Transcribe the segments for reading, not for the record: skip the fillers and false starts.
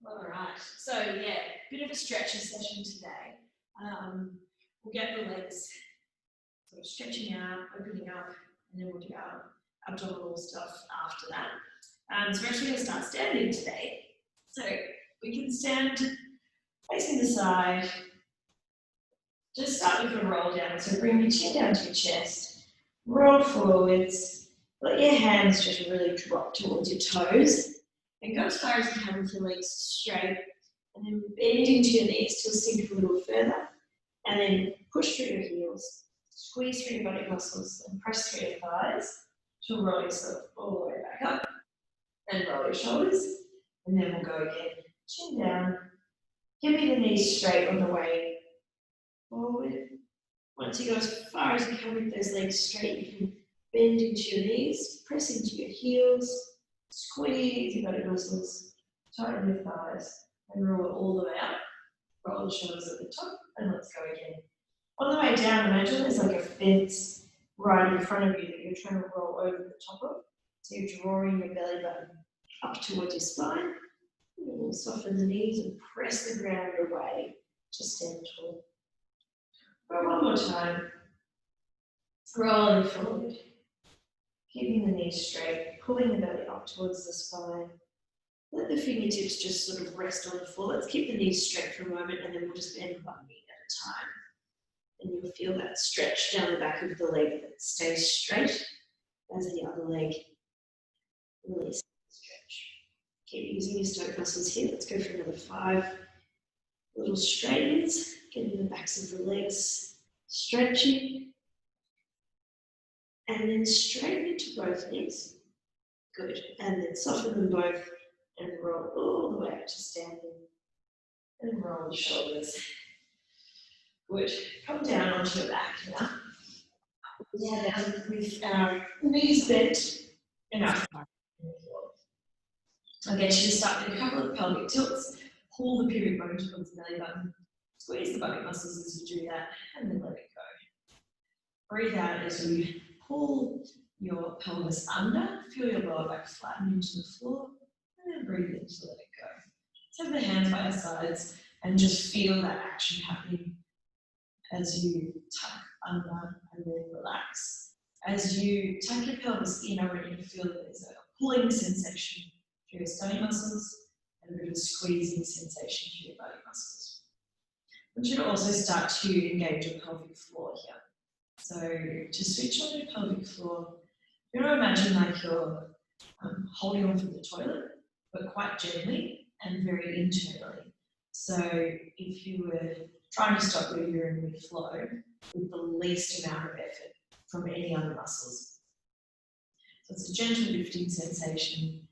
All right, so yeah, bit of a stretching session today. We'll get the legs sort of stretching out, opening up, and then we'll do our abdominal stuff after that. So we're actually going to start standing today. So we can stand facing the side. Just start with a roll down. So bring your chin down to your chest, roll forwards, let your hands just really drop towards your toes, and go as far as you can with your legs straight, and then bend into your knees to sink a little further, and then push through your heels, squeeze through your body muscles, and press through your thighs to roll yourself all the way back up, and roll your shoulders, and then we'll go again, chin down, give me the knees straight on the way forward. Once you go as far as you can with those legs straight, you can bend into your knees, press into your heels, squeeze your body muscles, tighten your thighs, and roll it all the way up. Roll the shoulders at the top, and let's go again. On the way down, imagine there's like a fence right in front of you that you're trying to roll over the top of. So you're drawing your belly button up towards your spine. We'll soften the knees and press the ground away to stand tall. Go one more time. Rolling forward. Keeping the knees straight, pulling the belly up towards the spine. Let the fingertips just sort of rest on the floor. Let's keep the knees straight for a moment, and then we'll just bend one knee at a time. And you'll feel that stretch down the back of the leg that stays straight as the other leg releases the stretch. Keep using your stomach muscles here. Let's go for another 5 little straightens, getting the backs of the legs stretching. And then straighten into both knees. Good. And then soften them both and roll all the way up to standing. And roll the shoulders. Good. Come down onto your back now. Lie down with our knees bent enough. I'll get you to start with a couple of pelvic tilts. Pull the pubic bone towards the belly button. Squeeze the body muscles as you do that, and then let it go. Breathe out as you pull your pelvis under, feel your lower back flatten into the floor, and then breathe in to let it go. Let's have the hands by our sides and just feel that action happening as you tuck under and then relax. As you tuck your pelvis in, I want you to feel that there's a pulling sensation through your stomach muscles and a bit of a squeezing sensation through your body muscles. I want you to also start to engage your pelvic floor here. So to switch on your pelvic floor, you want to imagine like you're holding on from the toilet, but quite gently and very internally. So if you were trying to stop your urine mid-flow with the least amount of effort from any other muscles. So it's a gentle lifting sensation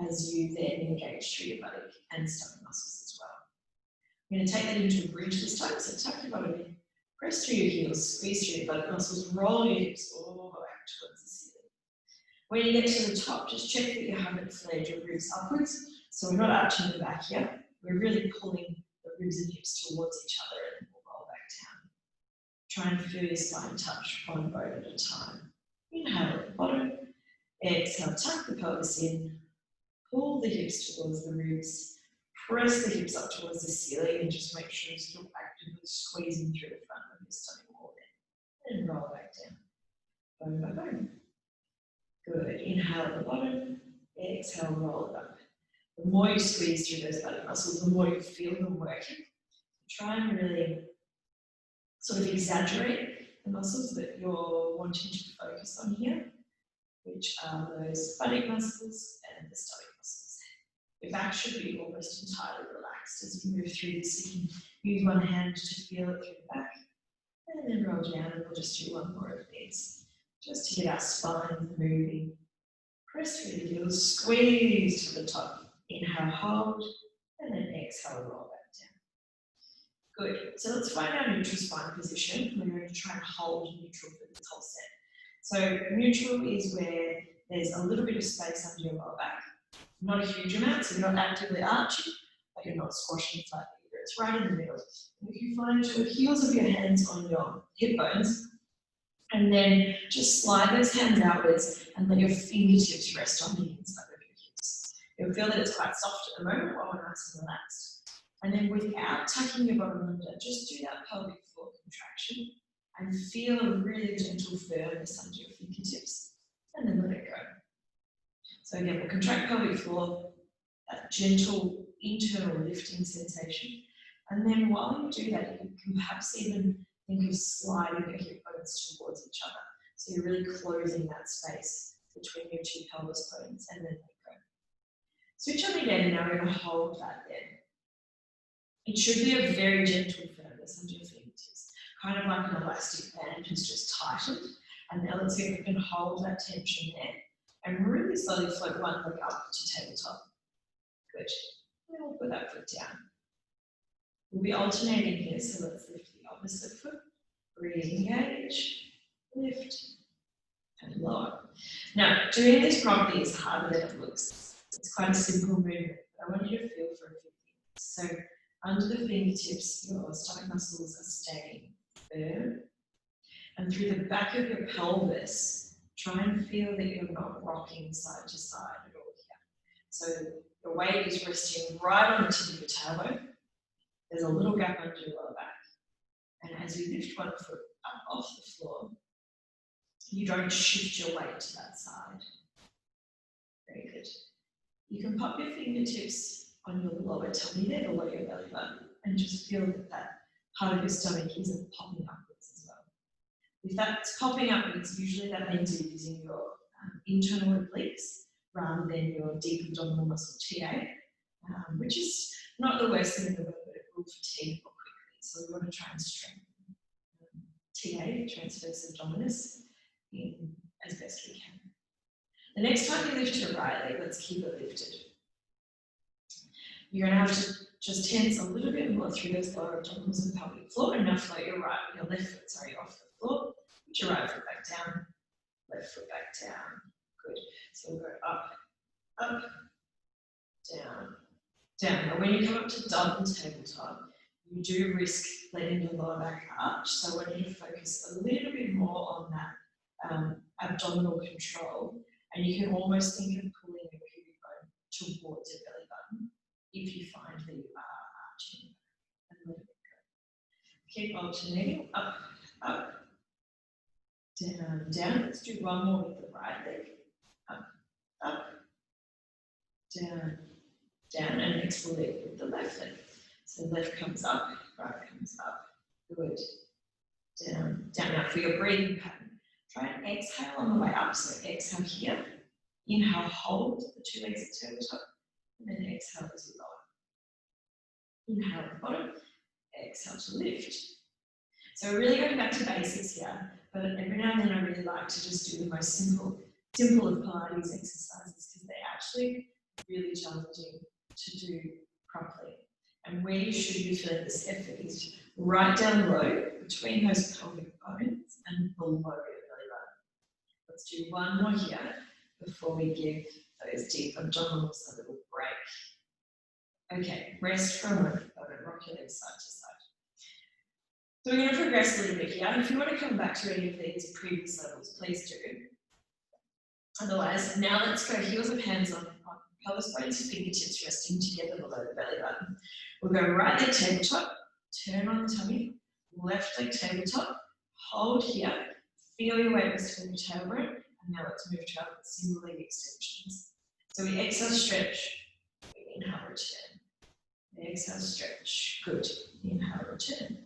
as you then engage through your body and stomach muscles as well. I'm going to take that into a bridge this time, so tuck your bottom in. Press through your heels, squeeze through your body muscles, roll your hips all the way up towards the ceiling. When you get to the top, just check that you haven't flared your ribs upwards, so we're not arching the back here. We're really pulling the ribs and hips towards each other, and then we'll roll back down. Try and feel your spine touch one bone at a time. Inhale at the bottom, exhale, tuck the pelvis in, pull the hips towards the ribs, press the hips up towards the ceiling, and just make sure you're still actively squeezing through the front of your stomach wall there. And roll back down, bone by bone. Good. Inhale at the bottom, exhale, roll it up. The more you squeeze through those body muscles, the more you feel them working. Try and really sort of exaggerate the muscles that you're wanting to focus on here, which are those body muscles and the stomach muscles. Your back should be almost entirely relaxed as you move through this. You can use one hand to feel it through the back, and then roll down, and we'll just do one more of these, just to get our spine moving. Press through the heels, squeeze to the top. Inhale, hold, and then exhale, roll back down. Good. So let's find our neutral spine position. We're going to try and hold neutral for this whole set. So neutral is where there's a little bit of space under your lower back. Not a huge amount, so you're not actively arching, but you're not squashing flat either. It's right in the middle. And if you find your heels of your hands on your hip bones, and then just slide those hands outwards and let your fingertips rest on the inside of your hips. You'll feel that it's quite soft at the moment while we're nice and relaxed. And then without tucking your bottom under, just do that pelvic floor contraction and feel a really gentle firmness under your fingertips and then let it go. So again, we'll contract pelvic floor, that gentle internal lifting sensation. And then while you do that, you can perhaps even think of sliding your hip bones towards each other. So you're really closing that space between your two pelvis bones and then let go. Switch on again, and now we're going to hold that there. It should be a very gentle firmness under your fingertips, kind of like an elastic band has just tightened. And now let's see if we can hold that tension there and really slowly float one leg up to tabletop. Good. And then we'll put that foot down. We'll be alternating here, so let's lift the opposite foot. Re-engage, lift, and lower. Now, doing this properly is harder than it looks. It's quite a simple movement, but I want you to feel for a few things. So, under the fingertips, your stomach muscles are staying firm. And through the back of your pelvis, try and feel that you're not rocking side to side at all here. So, your weight is resting right on the tip of your tailbone. There's a little gap under your lower back. And as you lift one foot up off the floor, you don't shift your weight to that side. Very good. You can pop your fingertips on your lower tummy there, below your belly button, and just feel that that part of your stomach isn't popping upwards as well. If that's popping upwards, usually that means you're using your internal obliques rather than your deep abdominal muscle TA, which is not the worst thing in the world, but it will fatigue more quickly. So we want to try and strengthen TA, transverse abdominis, in as best we can. The next time you lift your right leg, let's keep it lifted. You're going to have to just tense a little bit more through those lower abdominals and pelvic floor, and now float your left foot, off the floor. Put your right foot back down, left foot back down. Good. So we'll go up, up, down, down. Now when you come up to double tabletop, you do risk letting your lower back arch, so I want you to focus a little bit more on that abdominal control, and you can almost think of pulling your pubic bone towards your belly button if you find that you are arching and let it go. Keep alternating, up, up, down, down. Let's do one more with the right leg. Up, up, down, down, and next we'll lead with the left leg. So left comes up, right comes up. Good. Down, down. Now for your breathing pattern, try and exhale on the way up. So exhale here. Inhale, hold the two legs at tabletop, and then exhale as you lower. Inhale at the bottom, exhale to lift. So we're really going back to basics here, but every now and then I really like to just do the most simple of Pilates exercises because they're actually really challenging to do properly. And where you should be feeling this effort is right down low between those pelvic bones and below your belly button. Let's do one more here before we give those deep abdominals a little break. Okay, rest for a moment. Don't rock your legs side to side. So we're going to progress a little bit here. If you want to come back to any of these previous levels, please do. Otherwise, now let's go heels of hands on pelvis bones, fingertips resting together below the belly button. We'll go right leg tabletop, turn on the tummy, left leg tabletop, hold here, feel your weight rest on your tailbone, and now let's move to our single leg extensions. So we exhale, stretch, we inhale, return. We exhale, stretch, good, inhale, return.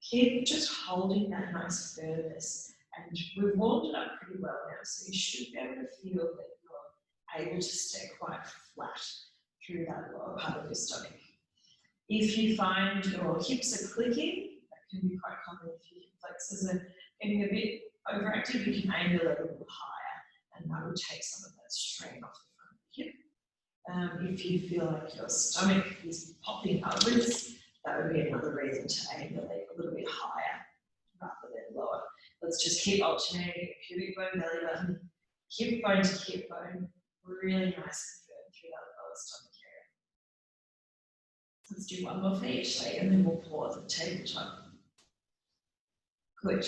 Keep just holding that nice firmness, and we've warmed it up pretty well now, so you should be able to feel that you're able to stay quite flat through that lower part of your stomach. If you find your hips are clicking, that can be quite common if your hip flexors are getting a bit overactive, you can aim your leg a little higher, and that will take some of that strain off the front of the hip. If you feel like your stomach is popping upwards, that would be another reason to aim the leg a little bit higher rather than lower. Let's just keep alternating pubic bone, belly button, hip bone to hip bone, really nice and firm through that lower stomach area. Let's do one more for each leg and then we'll pause at the tabletop. Good.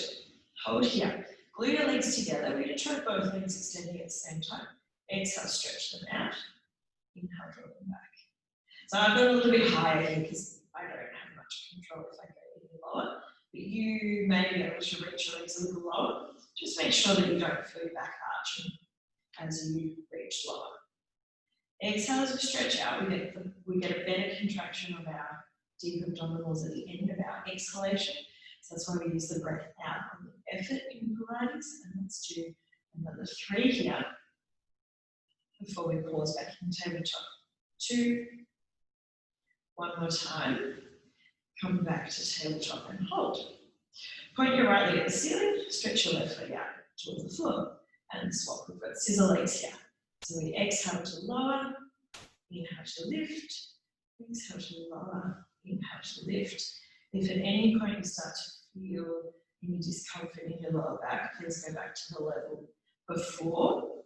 Hold here. Glue your legs together. We're going to try both legs extending at the same time. Exhale, stretch them out. Inhale, draw them back. So I've got a little bit higher here because I don't have much control if I go any lower. But you may be able to reach your legs a little lower. Just make sure that you don't feel your back arching as you reach lower. Exhale as we stretch out, we get a better contraction of our deep abdominals at the end of our exhalation. So that's why we use the breath out on the effort in Pilates. And let's do another 3 here before we pause back in tabletop. 2. One more time. Come back to tabletop and hold. Point your right leg at the ceiling, stretch your left leg out towards the floor, and swap. We've got scissor legs here. So we exhale to lower, inhale to lift, exhale to lower, inhale to lift. If at any point you start to feel any discomfort in your lower back, please go back to the level before,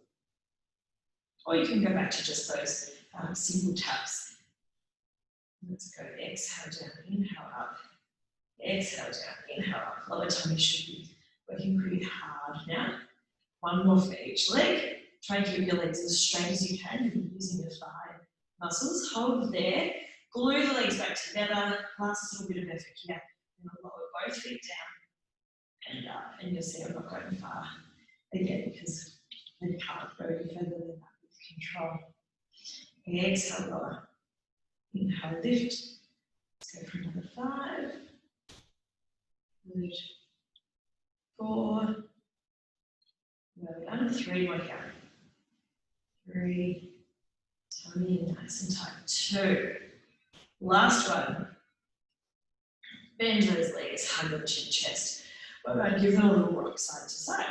or you can go back to just those simple taps. Let's go exhale down, inhale up, exhale down, inhale up. Lower tummy should be working pretty hard now. One more for each leg. Try and keep your legs as straight as you can. You're using your thigh muscles. Hold there. Glue the legs back together. Last little bit of effort here. And I'll lower both feet down and up. And you'll see I'm not going far again because I can't go any further than that with control. Exhale, lower. Inhale, lift. Let's go for another 5. Good. 4. Well done. 3 more here. 3. Tummy nice and tight. 2. Last one. Bend those legs, hug your chin chest. We're going to give them a little rock side to side.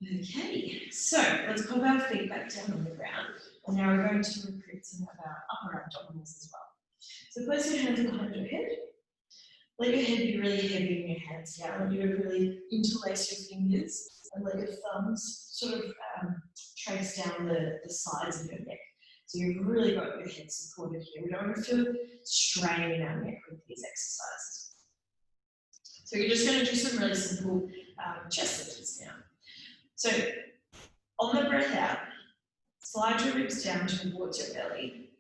Okay, so let's pop our feet back down on the ground. And now we're going to recruit some of our upper abdominals as well. So place your hands behind your head. Let your head be really heavy in your hands here. I want you to really interlace your fingers and let your thumbs sort of trace down the sides of your neck. So you've really got your head supported here. We don't want to feel strain in our neck with these exercises. So you're just going to do some really simple chest lifters now. So on the breath out, slide your ribs down towards your belly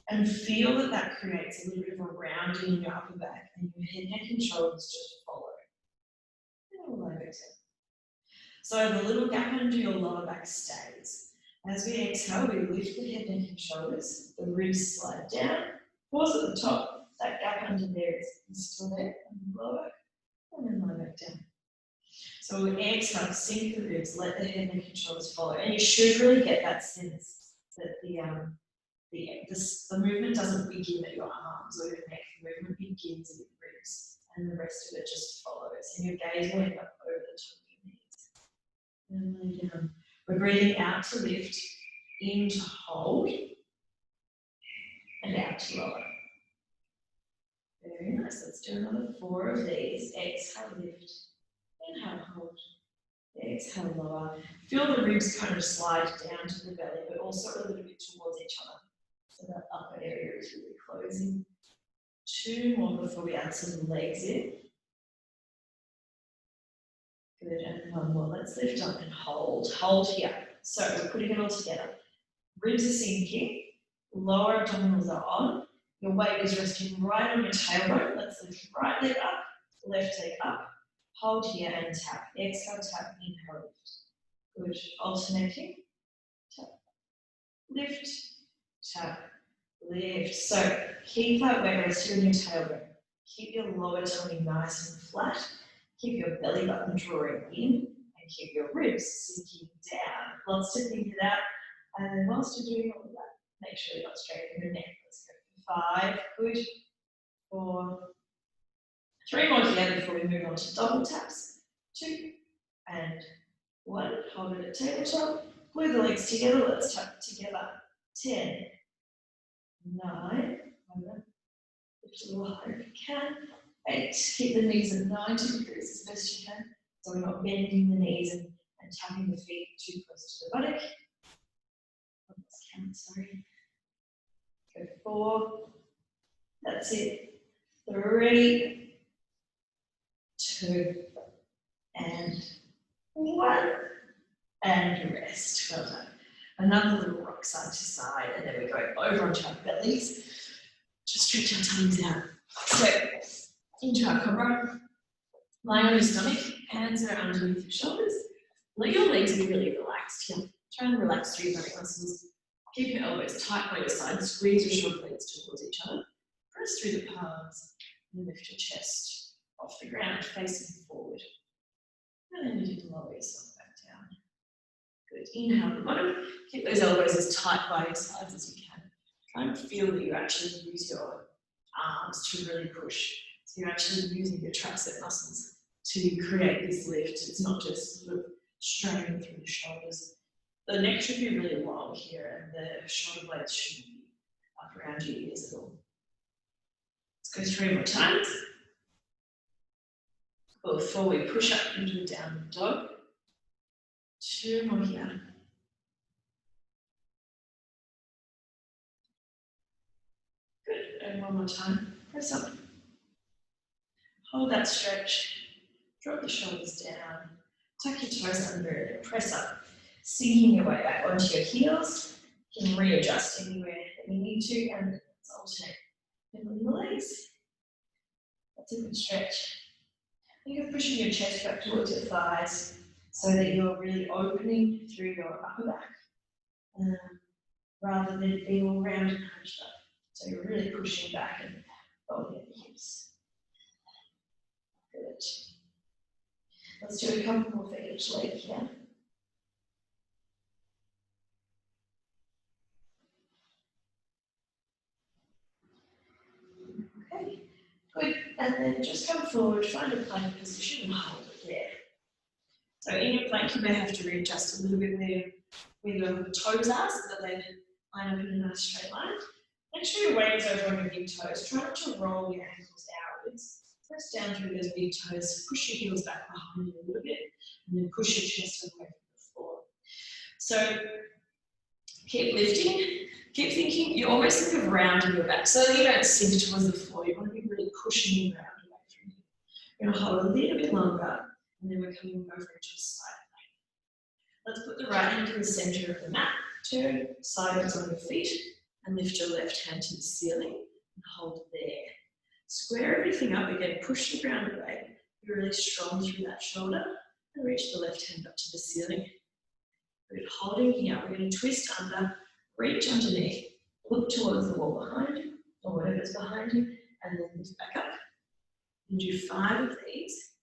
and feel that that creates a little bit of a rounding in your upper back and your head, neck and shoulders just follow. And we'll lie back down. So the little gap under your lower back stays. As we exhale, we lift the head, neck and shoulders, the ribs slide down, pause at the top, that gap under there is still there, and lower, and then lie back down. So we exhale, sink the ribs, let the head, neck and shoulders follow, and you should really get that sense that the movement doesn't begin at your arms or your neck, the movement begins at your ribs, and the rest of it just follows, and your gaze will end up over the top of your knees. And lay down. We're breathing out to lift, in to hold, and out to lower. Very nice. Let's do another 4 of these. Exhale, lift. Inhale, hold. Exhale, lower. Feel the ribs kind of slide down to the belly, but also a little bit towards each other. So that upper area is really closing. 2 more before we add some legs in. Good, and 1 more. Let's lift up and hold. Hold here. So we're putting it all together. Ribs are sinking, lower abdominals are on. Your weight is resting right on your tailbone. Let's lift right leg up, left leg up. Hold here and tap. Exhale, tap, inhale, lift. Good. Alternating. Tap. Lift. Tap. Lift. So keep that weight resting on your tailbone. Keep your lower tummy nice and flat. Keep your belly button drawing in and keep your ribs sinking down. Lots to think about. And then whilst you're doing all of that, make sure you're not straight in the neck. Let's go for 5. Good. 4. 3 more here before we move on to double taps. 2 and 1. Hold it at tabletop. Glue the legs together. Let's tap together. 10. 9. Lift a little higher if you can. 8. Keep the knees at 90 degrees as best you can. So we're not bending the knees and tapping the feet too close to the buttock. Let's count, sorry. Go 4. That's it. 3, 2, and 1. And rest. Well done. Another little rock side to side, and then we go over onto our bellies. Just stretch our tongues out. So, into our cobra. Lying on your stomach, hands are underneath your shoulders. Let your legs be really relaxed here. Try and relax through your belly muscles. Keep your elbows tight by your sides. Squeeze your shoulder blades towards each other. Press through the palms and lift your chest off the ground, facing forward. And then you can lower yourself back down. Good. Inhale at the bottom. Keep those elbows as tight by your sides as you can. Try and feel that you actually use your arms to really push. So you're actually using your tricep muscles to create this lift. It's not just sort of straining through the shoulders. The neck should be really long here, and the shoulder blades shouldn't be up around your ears at all. Let's go 3 more times. Before we push up into a downward dog. 2 more here. Good, and 1 more time. Press up. Hold that stretch. Drop the shoulders down. Tuck your toes under and press up. Sinking your way back onto your heels. You can readjust anywhere that you need to, and let's alternate in the legs. That's a good stretch. Think of pushing your chest back towards your thighs so that you're really opening through your upper back rather than being all round and hunched up. So you're really pushing back and folding at the hips. Good. Let's do a couple more for each leg here. Okay, good. And then just come forward, find a plank position and hold it there. So in your plank, you may have to readjust a little bit where your toes are so that they line up in a nice straight line. Make sure your weight is over on your big toes. Try not to roll your ankles outwards. Press down through those big toes. Push your heels back behind you a little bit, and then push your chest away from the floor. So keep lifting. Keep thinking. You always think of rounding your back, so that you don't sink towards the floor. You want to be really pushing your ground away from you. You're going to hold a little bit longer, and then we're coming over into a side plank. Let's put the right hand in the center of the mat. Turn sideways on your feet, and lift your left hand to the ceiling and hold it there. Square everything up again, push the ground away. Be really strong through that shoulder and reach the left hand up to the ceiling. Good, holding here, we're going to twist under, reach underneath, look towards the wall behind you or whatever's behind you, and then lift back up. And do 5 of these.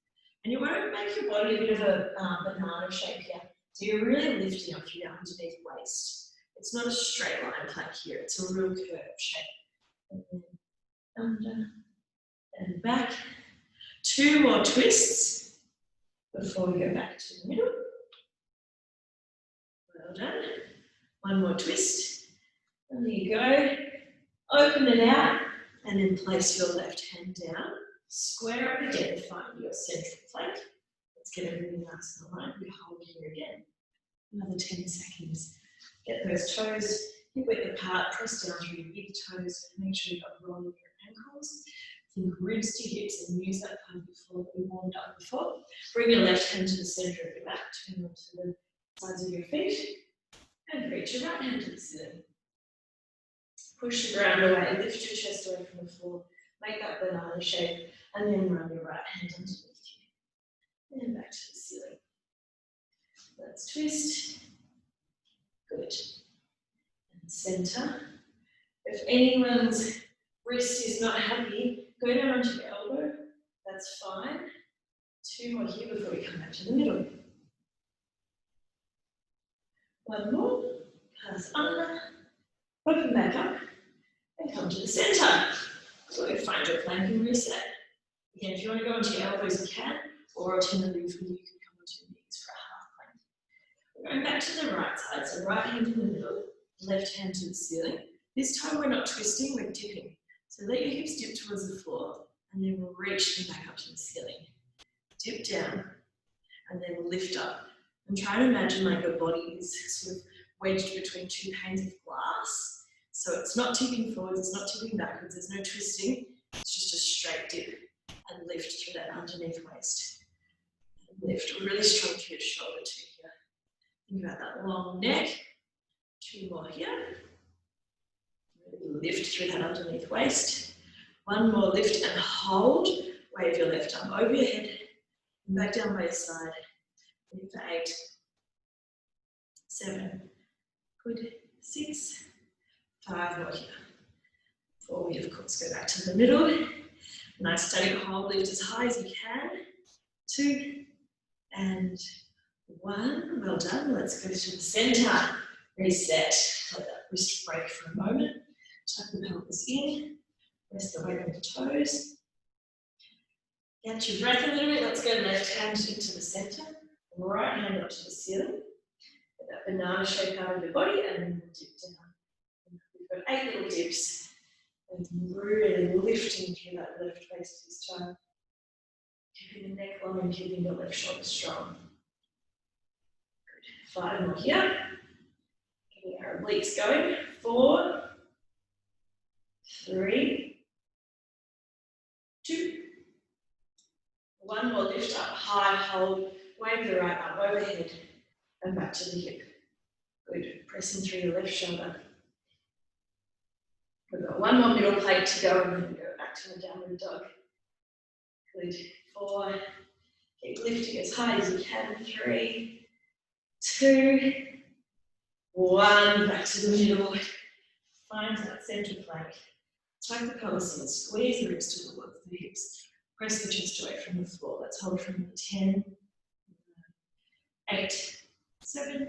And you want to make your body a bit of a banana shape here. So you're really lifting up here underneath waist. It's not a straight line plank here, it's a real curved shape. And then under and back. 2 more twists before we go back to the middle. Well done. 1 more twist. And there you go. Open it out and then place your left hand down. Square up again, find your central plank. Let's get everything nice and aligned. We hold here again. Another 10 seconds. Get those toes hip width apart, press down through your big toes, and make sure you've got roll of your ankles. Think ribs to hips and use that part before we warmed up before. Bring your left hand to the center of your mat, turn onto the sides of your feet, and reach your right hand to the ceiling. Push the ground away, lift your chest away from the floor, make that banana shape, and then run your right hand underneath you. And back to the ceiling. Let's twist. Good. And center. If anyone's wrist is not happy, go down onto your elbow. That's fine. 2 more here before we come back to the middle. 1 more. Pass under. Open back up. And come to the center. So we find your plank and reset. Again, if you want to go onto your elbows, you can. Or alternatively, you can come onto your knees for a half plank. We're going back to the right side. So right hand in the middle, left hand to the ceiling. This time we're not twisting, we're dipping. So let your hips dip towards the floor, and then we'll reach them back up to the ceiling. Dip down, and then lift up. And try and imagine like your body is sort of wedged between 2 panes of glass. So it's not tipping forwards, it's not tipping backwards, there's no twisting. It's just a straight dip and lift through that underneath waist. And lift really strong through your shoulder too here. Think about that long neck. 2 more here. Lift through that underneath waist. 1 more lift and hold. Wave your left arm over your head and back down by your side. In for 8, 7, good, 6, 5 more here. 4, we of course go back to the middle. Nice static hold, lift as high as you can. 2 and 1, well done. Let's go to the centre. Reset, let that wrist break for a moment. Tuck the pelvis in, rest the weight on the toes. Catch your breath a little bit. Let's go left hand into the centre, right hand up to the ceiling. Get that banana shape out of your body and then we'll dip down. We've got 8 little dips. And really lifting through that left waist this time. Keeping the neck long and keeping the left shoulder strong. Good. 5 more here. Getting our obliques going. 4, 3, 2, 1 more lift up, high hold, wave the right arm overhead and back to the hip. Good, pressing through your left shoulder. We've got 1 more middle plate to go and then go back to the downward dog. Good, 4, keep lifting as high as you can, 3, 2, 1, back to the middle. Find that central plank. Tuck the pelvis in, squeeze the ribs towards the hips. Press the chest away from the floor. Let's hold from 10, 8, 7,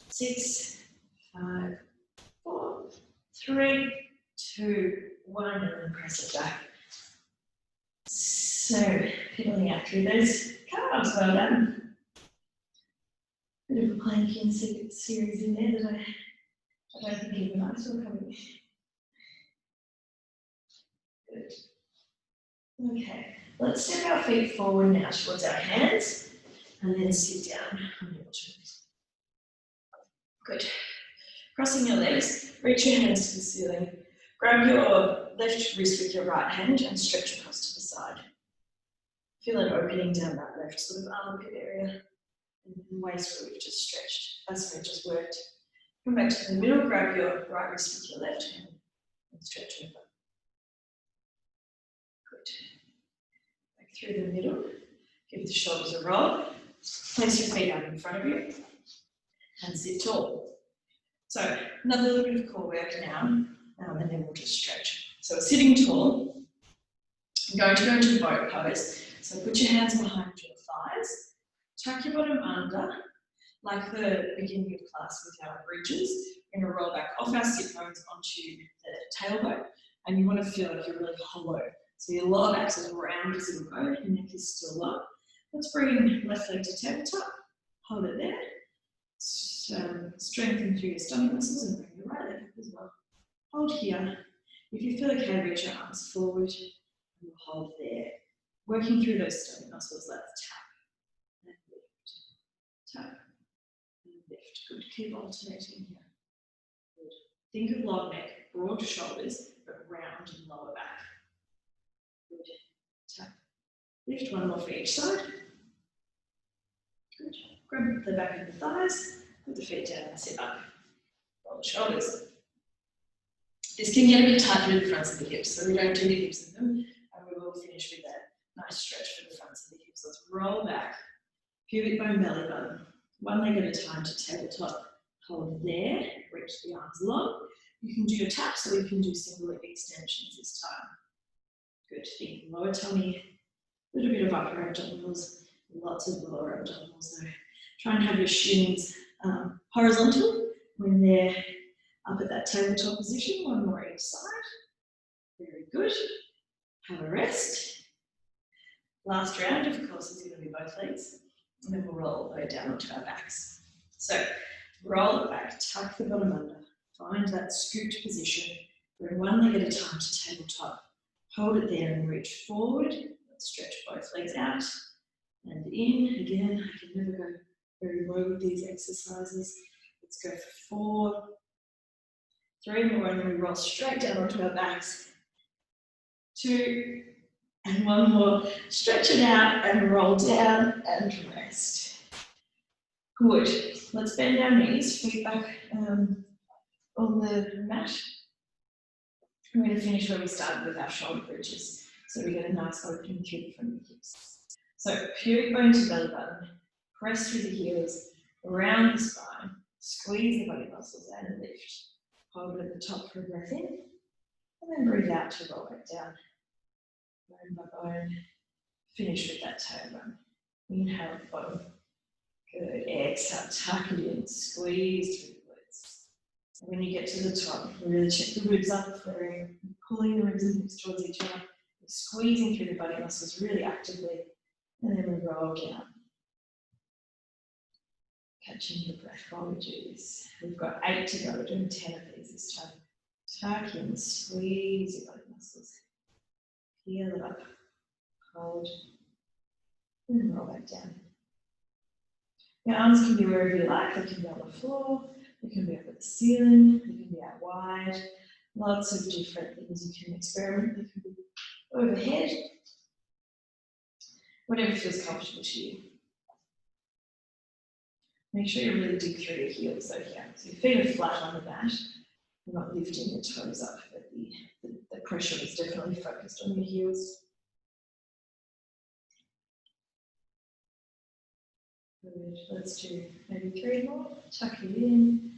6, 5, 4, 3, 2, 1, and then press it back. So, pedaling out through those calves, well done. Bit of a planking series in there that I don't think even I saw coming. Good. Okay, let's step our feet forward now towards our hands and then sit down on your toes. Good. Crossing your legs, reach your hands to the ceiling. Grab your left wrist with your right hand and stretch across to the side. Feel an opening down that left sort of armpit area and waist where we've just stretched. That's where it just worked. Come back to the middle, grab your right wrist with your left hand and stretch over. Good. Back through the middle, give the shoulders a roll. Place your feet out in front of you and sit tall. So another little bit of core work now, and then we'll just stretch. So sitting tall, I'm going to go into boat pose. So put your hands behind your thighs, tuck your bottom under, like the beginning of class with our bridges. We're going to roll back off our sit bones onto the tailbone, and you want to feel like you're really hollow. So your lower back's as round as it'll go, your neck is still low. Let's bring left leg to tabletop, hold it there. Strengthen through your stomach muscles and bring your right leg up as well. Hold here. If you feel okay, reach your arms forward and we'll hold there. Working through those stomach muscles, let's tap and lift. Tap and lift. Good. Keep alternating here. Good. Think of long neck, broad shoulders, but round and lower back. Good. Tap. Lift. 1 more for each side. Good. Grab the back of the thighs, put the feet down and sit up. Roll the shoulders. This can get a bit tight through the fronts of the hips, so we don't do the hips in them, and we will finish with that nice stretch for the fronts of the hips. Let's roll back. Pubic bone, belly button. 1 leg at a time to tabletop. Hold there, reach the arms long. You can do your taps or you can do single leg extensions this time. Good. Think lower tummy, a little bit of upper abdominals, lots of lower abdominals though. Try and have your shins horizontal when they're up at that tabletop position. 1 more each side. Very good. Have a rest. Last round, of course, is going to be both legs. And then we'll roll all the way down onto our backs. So roll it back, tuck the bottom under. Find that scooped position. Bring 1 leg at a time to tabletop. Hold it there and reach forward. Let's stretch both legs out and in. Again, I can never go very low with these exercises. Let's go for 4, 3 more, and then we roll straight down onto our backs. 2, and 1 more. Stretch it out and roll down and rest. Good. Let's bend our knees, feet back on the mat. We're going to finish where we started with our shoulder bridges. So we get a nice opening through the front of the hips. So pubic bone to belly button, press through the heels, around the spine, squeeze the body muscles and lift. Hold it at the top for a breath in, and then breathe out to roll back down. Bone by bone. Finish with that tailbone. Inhale, bottom. Good. Exhale, tuck it in, squeeze through the glutes. And when you get to the top, really check the ribs up, flaring, pulling the ribs and hips towards each other, squeezing through the body muscles really actively, and then we roll down. Catching your breath while we do this. We've got 8 to go. We're doing 10 of these this time. Tuck in, squeeze your body muscles. Peel it up, hold, and roll back down. Your arms can be wherever you like. They can be on the floor, they can be up at the ceiling, they can be out wide. Lots of different things you can experiment. They can be overhead, whatever feels comfortable to you. Make sure you really dig through your heels though here. So your feet are flat on the mat. You're not lifting your toes up, but the pressure is definitely focused on your heels. Good. Let's do maybe 3 more. Tuck it in.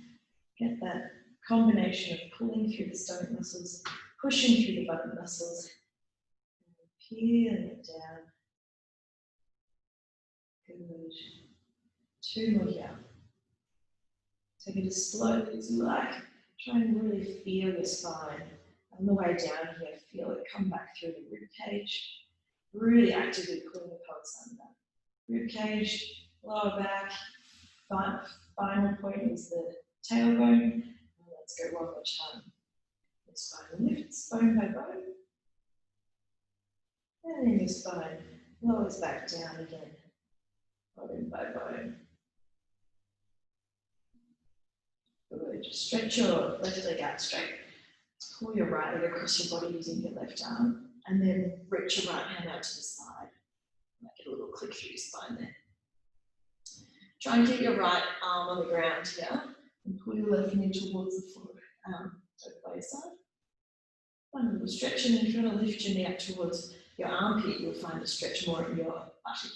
Get that combination of pulling through the stomach muscles, pushing through the button muscles, and peeling it down. Good. 2 more here. Take it as slowly as you like. Try and really feel your spine. On the way down here, feel it come back through the rib cage. Really actively pulling the pelvis under. Rib cage, lower back, final point is the tailbone. And let's go one more time. The spine lifts, bone by bone. And then your spine lowers back down again, bone by bone. Good. Stretch your left leg out straight. Pull your right leg across your body using your left arm, and then reach your right hand out to the side. Make it a little click through your spine there. Try and keep your right arm on the ground here, and pull your left knee towards the floor, by your side. Find a little stretch, and then if you want to lift your knee up towards your armpit, you'll find a stretch more in your buttock.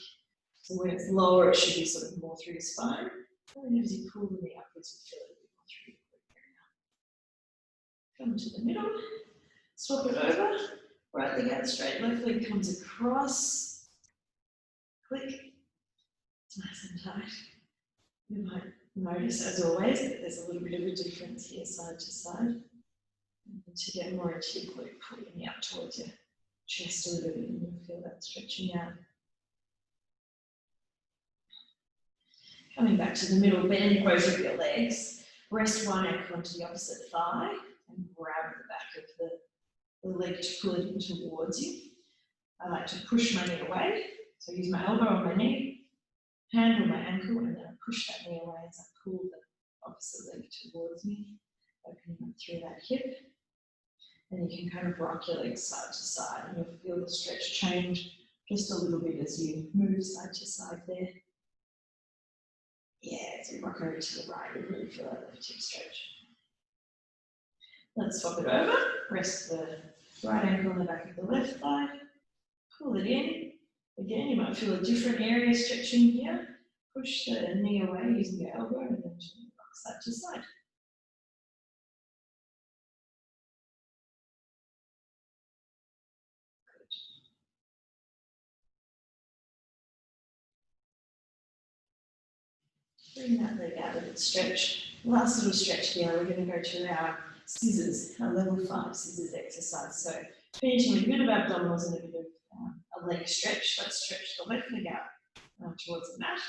So when it's lower, it should be sort of more through your spine. And then as you pull the knee upwards, you feel it a bit more through your glute area. Come to the middle, swap it over, right leg out straight, left leg comes across, click, nice and tight. You might notice, as always, that there's a little bit of a difference here side to side. And to get more into your glute, pull your knee up towards your chest a little bit, and you'll feel that stretching out. Coming back to the middle, bend both of your legs, rest one ankle onto the opposite thigh, and grab the back of the leg to pull it in towards you. I like to push my knee away, so I use my elbow on my knee, hand on my ankle, and then I push that knee away as I pull the opposite leg towards me, opening up through that hip. And you can kind of rock your legs side to side, and you'll feel the stretch change just a little bit as you move side to side there. Yeah, as you rock over to the right, you really feel that left hip stretch. Let's swap it over. Rest the right ankle on the back of the left thigh. Pull it in. Again, you might feel a different area stretching here. Push the knee away using your elbow, and then rock side to side. Bring that leg out of its stretch. Last little stretch here, we're going to go to our scissors, our level 5 scissors exercise. So finishing with a bit of abdominals and a bit of a leg stretch. Let's stretch the left leg out towards the mat,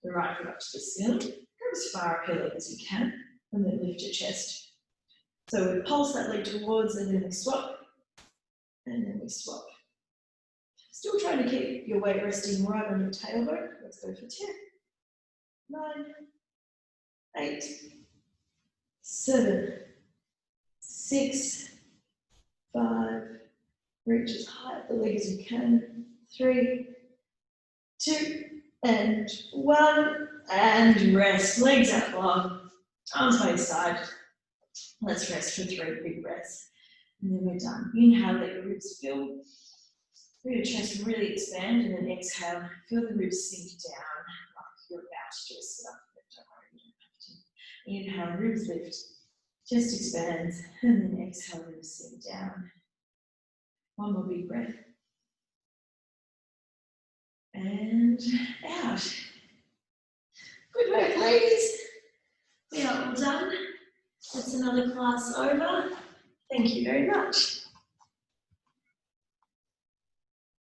the right foot up to the ceiling. Go as far uphill as you can, and then lift your chest. So we pulse that leg towards, and then we swap, and then we swap. Still trying to keep your weight resting right on your tailbone. Let's go for 10. 9, 8, 7, 6, 5, reach as high up the leg as you can, 3, 2, and 1, and rest, legs out long, arms by your side, Let's rest for 3 big breaths. And then we're done. Inhale, let your ribs fill. Feel your chest really expand, and then exhale, feel the ribs sink down like you're about to just sit up. Don't worry, you don't have to. Inhale, ribs lift, chest expands, and then exhale, ribs sink down. One more big breath. And out. Good work, ladies. We are all done. That's another class over. Thank you very much.